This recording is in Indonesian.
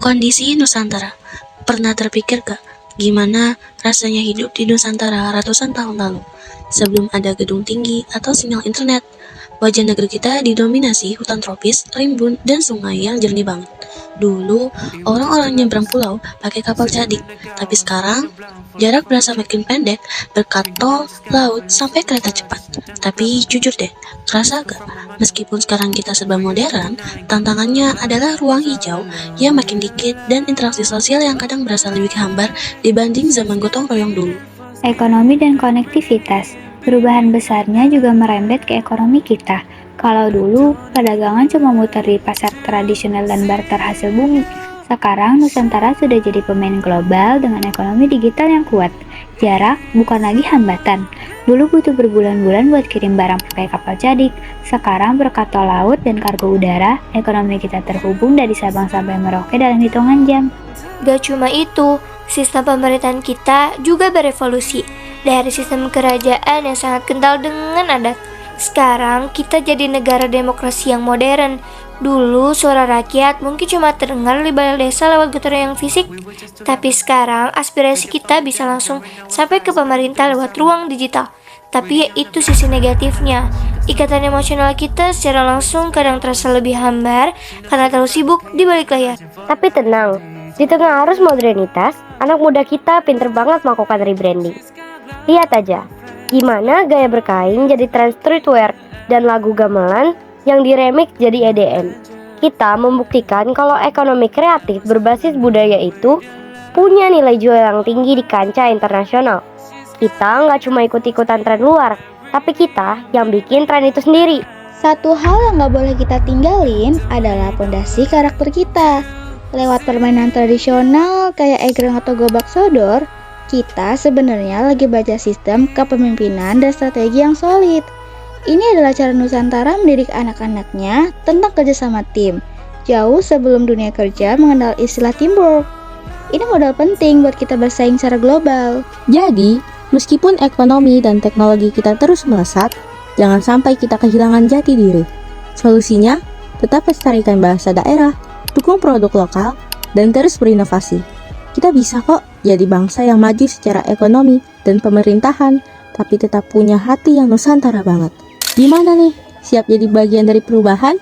Kondisi Nusantara. Pernah terpikir gak gimana rasanya hidup di Nusantara ratusan tahun lalu? Sebelum ada gedung tinggi atau sinyal internet, wajah negeri kita didominasi hutan tropis, rimbun, dan sungai yang jernih banget. Dulu, orang-orang nyebrang pulau pakai kapal cadik, tapi sekarang jarak berasa makin pendek berkat tol, laut, sampai kereta cepat. Tapi jujur deh, kerasa gak? Meskipun sekarang kita serba modern, tantangannya adalah ruang hijau yang makin dikit dan interaksi sosial yang kadang berasa lebih hambar dibanding zaman gotong royong dulu. Ekonomi dan konektivitas. Perubahan besarnya juga merembet ke ekonomi kita. Kalau dulu, perdagangan cuma muter di pasar tradisional dan barter hasil bumi. Sekarang, Nusantara sudah jadi pemain global dengan ekonomi digital yang kuat. Jarak bukan lagi hambatan. Dulu butuh berbulan-bulan buat kirim barang pakai kapal cadik. Sekarang berkat tol laut dan kargo udara, ekonomi kita terhubung dari Sabang sampai Merauke dalam hitungan jam. Gak cuma itu, sistem pemerintahan kita juga berevolusi dari sistem kerajaan yang sangat kental dengan adat. Sekarang kita jadi negara demokrasi yang modern. Dulu suara rakyat mungkin cuma terdengar di balai desa lewat gotong yang fisik, tapi sekarang aspirasi kita bisa langsung sampai ke pemerintah lewat ruang digital. Tapi ya itu sisi negatifnya. Ikatan emosional kita secara langsung kadang terasa lebih hambar karena terlalu sibuk di balik layar. Tapi tenang, di tengah arus modernitas, anak muda kita pinter banget melakukan rebranding. Lihat aja, gimana gaya berkain jadi tren streetwear dan lagu gamelan yang diremix jadi EDM. Kita membuktikan kalau ekonomi kreatif berbasis budaya itu punya nilai jual yang tinggi di kancah internasional. Kita nggak cuma ikut-ikutan tren luar, tapi kita yang bikin tren itu sendiri. Satu hal yang nggak boleh kita tinggalin adalah pondasi karakter kita. Lewat permainan tradisional kayak egrang atau gobak sodor, kita sebenarnya lagi baca sistem kepemimpinan dan strategi yang solid. Ini adalah cara Nusantara mendidik anak-anaknya tentang kerjasama tim, jauh sebelum dunia kerja mengenal istilah teamwork. Ini modal penting buat kita bersaing secara global. Jadi, meskipun ekonomi dan teknologi kita terus melesat, jangan sampai kita kehilangan jati diri. Solusinya, tetap lestarikan bahasa daerah, dukung produk lokal, dan terus berinovasi. Kita bisa kok jadi bangsa yang maju secara ekonomi dan pemerintahan, tapi tetap punya hati yang Nusantara banget. Gimana nih? Siap jadi bagian dari perubahan?